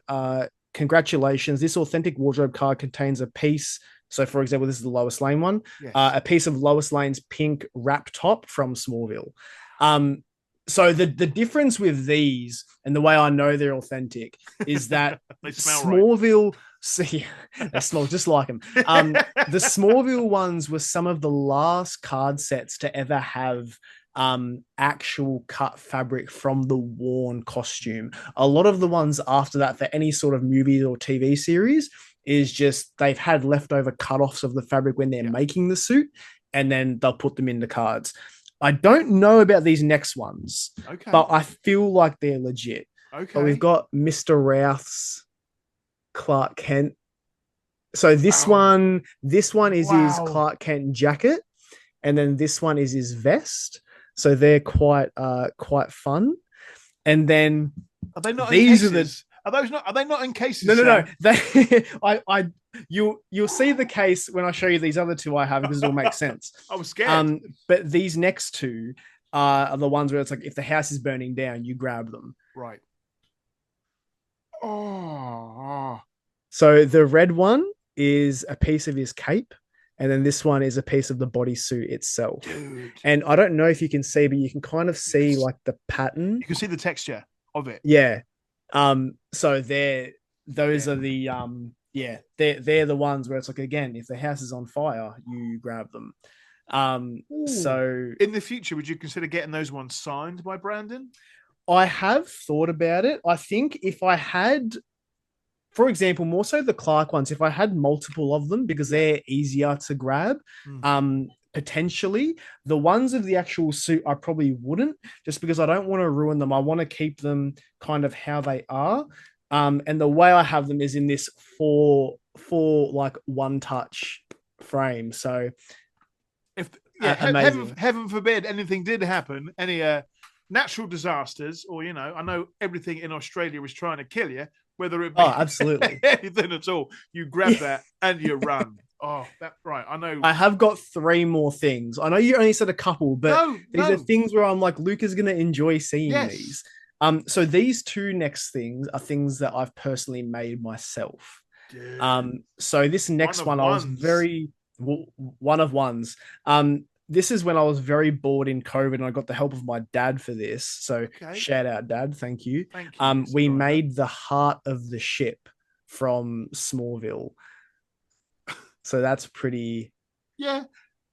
Congratulations, this authentic wardrobe card contains a piece. So, for example, this is the Lois Lane one, Yes. a piece of Lois Lane's pink wrap top from Smallville. So the difference with these and the way I know they're authentic is that They smell Smallville, see, they smell just like them. The Smallville ones were some of the last card sets to ever have actual cut fabric from the worn costume. A lot of the ones after that for any sort of movie or TV series is just they've had leftover cut-offs of the fabric when they're making the suit, and then they'll put them in the cards. I don't know about these next ones, but I feel like they're legit. Okay. But we've got Mr. Routh's Clark Kent. So this one is his Clark Kent jacket, and then this one is his vest. So they're quite fun. And then are they not these in cases? Are they not in cases? No. You'll see the case when I show you these other two I have, because it'll make sense. I was scared. But these next two are the ones where it's like if the house is burning down, you grab them. Right. Oh. So the red one is a piece of his cape, and then this one is a piece of the bodysuit itself. Dude. And I don't know if you can see, but you can kind of see like the pattern. You can see the texture of it. Yeah. So those are the they're the ones where it's like, again, if the house is on fire, you grab them. So in the future, would you consider getting those ones signed by Brandon? I have thought about it. I think if I had, for example, more so the Clark ones, if I had multiple of them, because they're easier to grab, potentially. The ones of the actual suit, I probably wouldn't, just because I don't want to ruin them. I want to keep them kind of how they are. And the way I have them is in this four like one touch frame. So if heaven forbid anything did happen, any natural disasters, or I know everything in Australia is trying to kill you, whether it be absolutely anything at all, you grab that and you run. Oh, that's right. I know. I have got 3 more things. I know you only said a couple, but these are things where I'm like, Luke is going to enjoy seeing these. So these 2 next things are things that I've personally made myself. Dude. So this next one, I was very one of ones. this is when I was very bored in COVID, and I got the help of my dad for this. So Okay. shout out, Dad. Thank you. Thank you, Mr. We Gironda. made the heart of the ship from Smallville. So that's pretty. Yeah.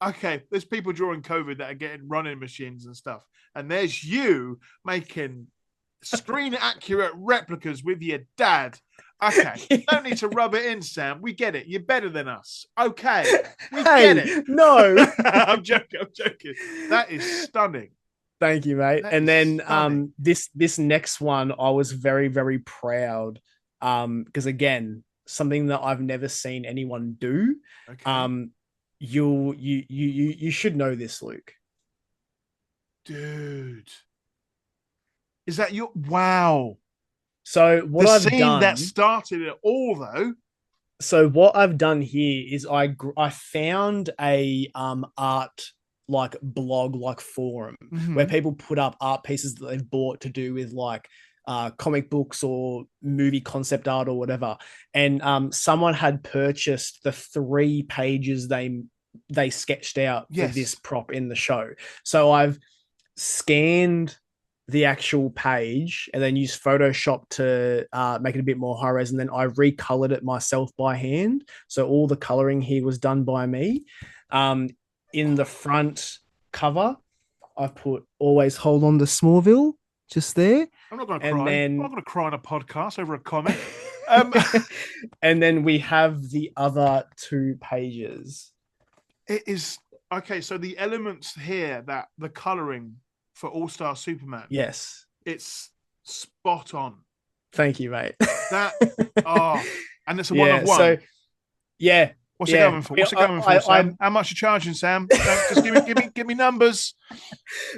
Okay. There's people during COVID that are getting running machines and stuff. And there's you making screen accurate replicas with your dad. Okay. Don't need to rub it in, Sam. We get it. You're better than us. Okay. We get it. No. I'm joking. I'm joking. That is stunning. Thank you, mate. That And is then stunning. this next one I was very, very proud. Because again, something that I've never seen anyone do. Okay. You should know this, Luke. Dude. Is that your wow? So what The I've scene done, that started it all, though. so what I've done here is I found a art like blog like forum where people put up art pieces that they've bought to do with like comic books or movie concept art or whatever, and someone had purchased the 3 pages they sketched out for Yes. this prop in the show. So I've scanned the actual page and then used Photoshop to make it a bit more high res, and then I recolored it myself by hand. So all the coloring here was done by me. In the front cover, I've put "Always hold on to Smallville" just there. I'm not going to And cry. then I'm not going to cry on a podcast over a comic. And then we have the other 2 pages. It is okay. So the elements here, that the coloring for All-Star Superman, Yes. it's spot on. Thank you, mate. That and it's a one of one. So yeah. What's it going for? What's it going for, Sam? How much you charging, Sam? Just give me numbers.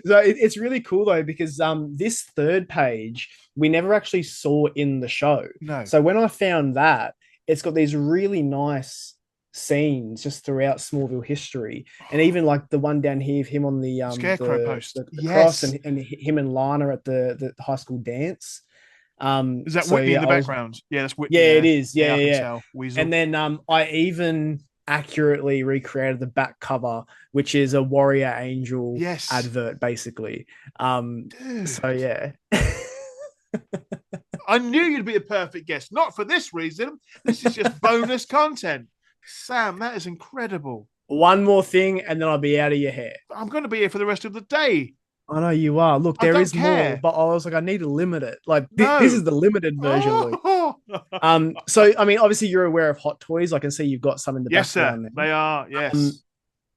So it's really cool though, because this 3rd page we never actually saw in the show. No. So when I found that, it's got these really nice scenes just throughout Smallville history, and even like the one down here of him on the Scarecrow post, the cross, and him and Lana at the high school dance. Is that Whitney in the background? Yeah, that's Whitney. Yeah, it is. Yeah, I can yeah. tell. Weasel. And then I even accurately recreated the back cover, which is a Warrior Angel advert, basically. So yeah. I knew you'd be a perfect guest. Not for this reason. This is just bonus content. Sam, that is incredible. One more thing, and then I'll be out of your hair. I'm going to be here for the rest of the day. I know you are. Look, there is more, but I was like, I need to limit it. Like this is the limited version. So I mean, obviously you're aware of Hot Toys. I can see you've got some in the background. Yes, sir. They are. Yes.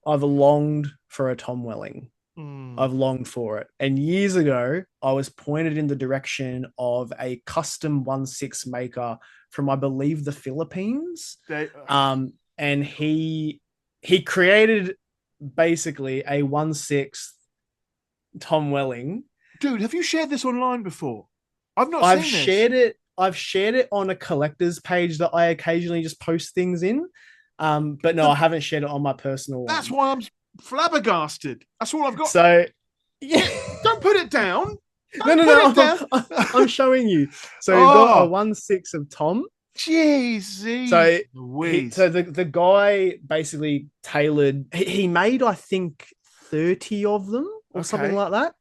I've longed for a Tom Welling. I've longed for it. And years ago, I was pointed in the direction of a custom 1/6 maker from, I believe, the Philippines. And he created basically a 1/6 Tom Welling. Dude, have you shared this online before? I've shared it. I've shared it on a collector's page that I occasionally just post things in. But no, I haven't shared it on my personal That's why I'm flabbergasted. That's all I've got. So yeah, don't put it down. No. I'm showing you. So we've got a 1/6 of Tom. Jeez. So the guy basically tailored. He made, I think, 30 of them or something like that.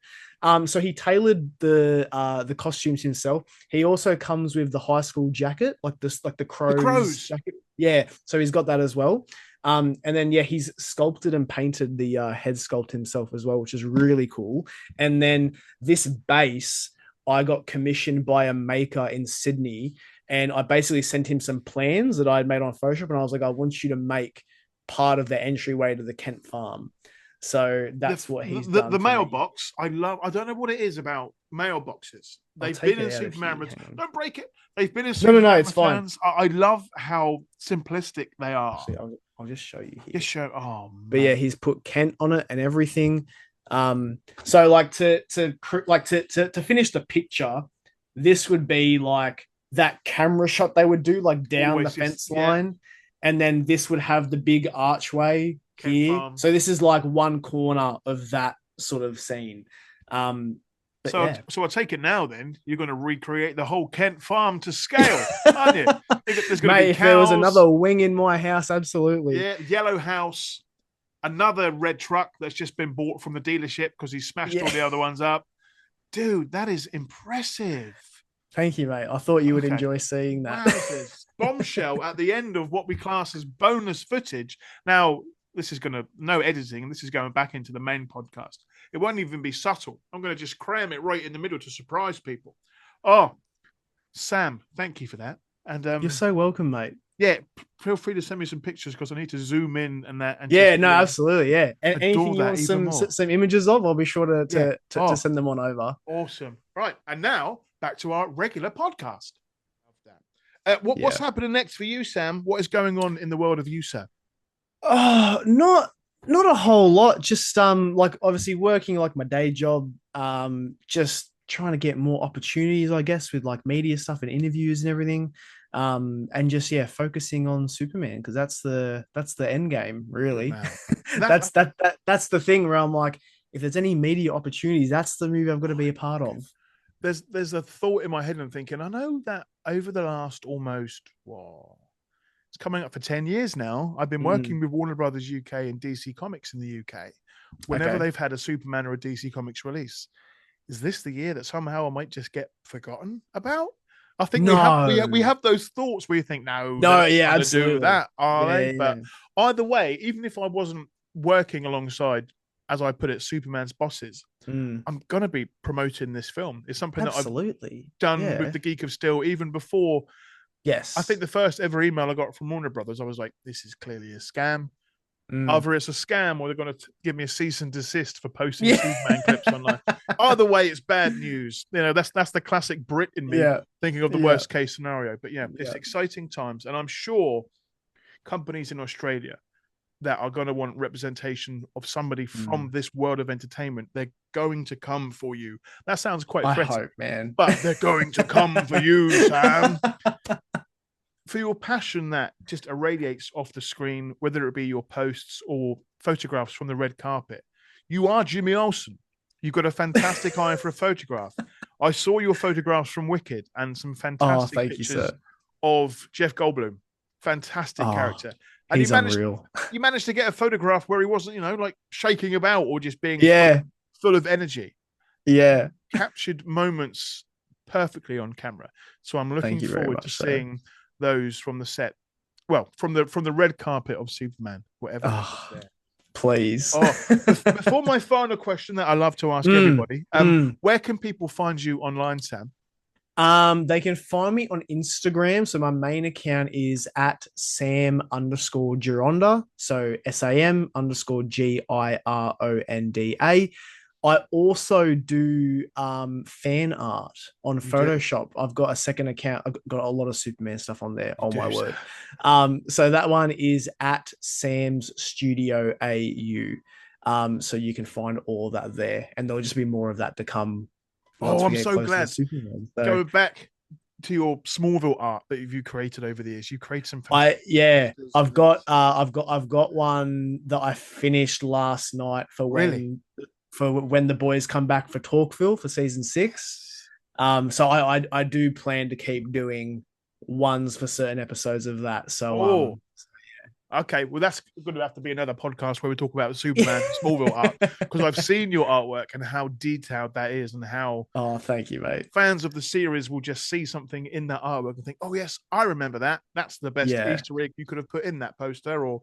So he tailored the costumes himself. He also comes with the high school jacket, like the Crows jacket. Yeah, so he's got that as well. And then he's sculpted and painted the head sculpt himself as well, which is really cool. And then this base, I got commissioned by a maker in Sydney, and I basically sent him some plans that I had made on Photoshop, and I was like, I want you to make part of the entryway to the Kent farm. So that's what he's done. The mailbox, I love. I don't know what it is about mailboxes. They've been in Superman Returns. Don't break it. They've been in Superman No, it's Returns. Fine. I love how simplistic they are. Actually, I'll just show you here. Just show. Oh, man. But yeah, he's put Kent on it and everything. So like to finish the picture, this would be like that camera shot they would do, like down the fence line, and then this would have the big archway here. So this is like one corner of that sort of scene. So I take it now then you're going to recreate the whole Kent farm to scale, aren't you? There's going to be if there was another wing in my house, absolutely. Yeah, yellow house. another red truck that's just been bought from the dealership because he smashed all the other ones up. Dude, that is impressive. Thank you, mate. I thought you would Okay. enjoy seeing that. Wowzers. Bombshell at the end of what we class as bonus footage. Now, this is going to, no editing, this is going back into the main podcast. It won't even be subtle. I'm going to just cram it right in the middle to surprise people. Oh, Sam, thank you for that. And You're so welcome, mate. yeah, feel free to send me some pictures because I need to zoom in and that. And Yeah, just, no, absolutely. Yeah. Anything you want more. some images of, I'll be sure to send them on over. Awesome. Right. And now back to our regular podcast. What's happening next for you, Sam? What is going on in the world of you, Sam? Oh, not a whole lot. Just like obviously working like my day job, just trying to get more opportunities, I guess, with like media stuff and interviews and everything. And just focusing on Superman because that's the end game, really. that's the thing where I'm like, if there's any media opportunities, that's the movie I've got to be a part of. There's a thought in my head. I'm thinking, I know that over the last almost it's coming up for 10 years now. I've been working with Warner Brothers UK and DC Comics in the UK. Whenever they've had a Superman or a DC Comics release, is this the year that somehow I might just get forgotten about? I think we have those thoughts where you think, no, absolutely do that, are they? But either way, even if I wasn't working alongside, as I put it, Superman's bosses, I'm gonna be promoting this film. It's something that I've done with the Geek of Steel even before. Yes, I think the first ever email I got from Warner Brothers, I was like, this is clearly a scam. Either it's a scam or they're going to give me a cease and desist for posting Superman clips online. Either way, it's bad news. You know, that's the classic Brit in me thinking of the worst case scenario. But it's exciting times. And I'm sure companies in Australia that are going to want representation of somebody from this world of entertainment, they're going to come for you. That sounds quite threatening, hope, man. But they're going to come for you, Sam. For your passion that just irradiates off the screen, whether it be your posts or photographs from the red carpet. You are Jimmy Olsen. You've got a fantastic eye for a photograph. I saw your photographs from Wicked and some fantastic pictures of Jeff Goldblum. Fantastic character. And he's unreal. You managed to get a photograph where he wasn't, like shaking about or just being full of energy. Yeah. Captured moments perfectly on camera. So I'm looking forward to seeing those from the set, from the red carpet of Superman, whatever. Please. Before my final question that I love to ask everybody, where can people find you online, Sam? They can find me on Instagram. So my main account is at Sam_Gironda. So SAM_GIRONDA. I also do fan art on Photoshop. I've got a second account. I've got a lot of Superman stuff on there. Oh my word. So that one is at Sam's Studio AU. So you can find all that there, and there'll just be more of that to come. I'm so glad. Going back to your Smallville art that you created over the years, you create some. I've got one that I finished last night for when the boys come back for Talkville for season 6. So I do plan to keep doing ones for certain episodes of that. So okay, well that's going to have to be another podcast where we talk about Superman Smallville art, because I've seen your artwork and how detailed that is, and how thank you, mate. Fans of the series will just see something in that artwork and think, oh yes, I remember that. That's the best Easter egg you could have put in that poster. Or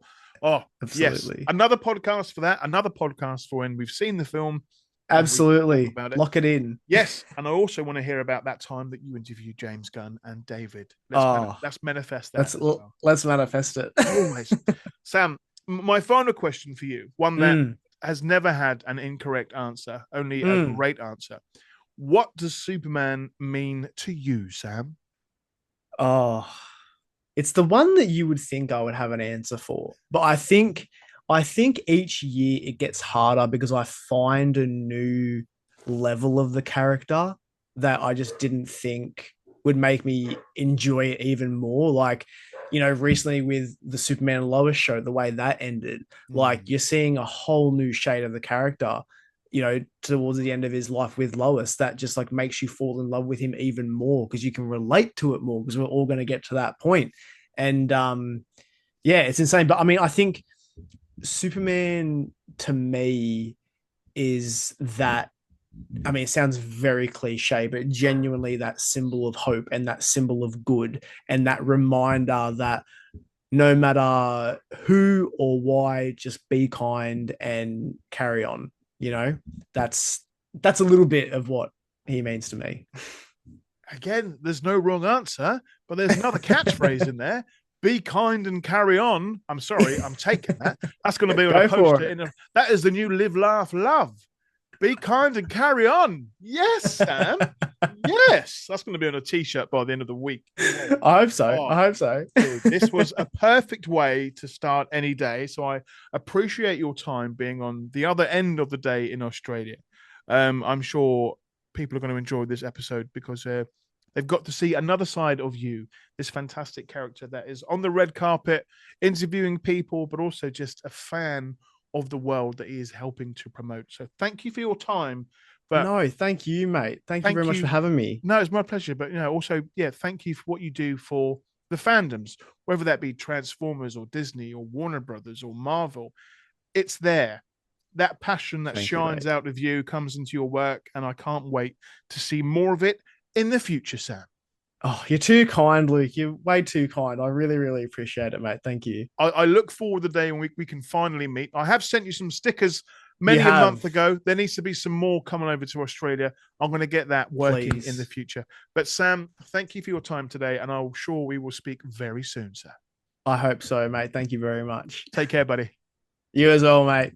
absolutely. Yes, another podcast for that. Another podcast for when we've seen the film. Absolutely. Lock it in. Yes. And I also want to hear about that time that you interviewed James Gunn and David. Let's manifest that. Let's manifest it. Always. Sam, my final question for you, one that has never had an incorrect answer, only a great answer. What does Superman mean to you, Sam? It's the one that you would think I would have an answer for. But I think each year it gets harder because I find a new level of the character that I just didn't think would make me enjoy it even more. Like, recently with the Superman and Lois show, the way that ended, like you're seeing a whole new shade of the character, towards the end of his life with Lois, that just like makes you fall in love with him even more because you can relate to it more because we're all going to get to that point. And it's insane. But I mean, I think Superman to me is that, I mean, it sounds very cliche, but genuinely that symbol of hope and that symbol of good and that reminder that no matter who or why, just be kind and carry on. You know, that's that's a little bit of what he means to me. Again, there's no wrong answer, but there's another catchphrase in there. Be kind and carry on. I'm sorry, I'm taking that. That's going to be on a Go for poster. it. That is the new live, laugh, love. Be kind and carry on. Yes, Sam. Yes, that's going to be on a t-shirt by the end of the week. I hope so. Oh, I hope so. dude, this was a perfect way to start any day. So I appreciate your time being on the other end of the day in Australia. I'm sure people are going to enjoy this episode because they've got to see another side of you, this fantastic character that is on the red carpet, interviewing people, but also just a fan of the world that he is helping to promote. So thank you for your time. But No, thank you, mate. Thank you very thank much for you. having me. No, it's my pleasure. But also, yeah, thank you for what you do for the fandoms, whether that be Transformers or Disney or Warner Brothers or Marvel. It's there. That passion that Thank you, shines mate. out of you comes into your work, and I can't wait to see more of it in the future, Sam. Oh, you're too kind, Luke. You're way too kind. I really, really appreciate it, mate. Thank you. I look forward to the day when we can finally meet. I have sent you some stickers You many a have, month ago. There needs to be some more coming over to Australia. I'm going to get that working in the please. future. But Sam, thank you for your time today, and I'm sure we will speak very soon, sir. I hope so, mate. Thank you very much. Take care, buddy. You as well, mate.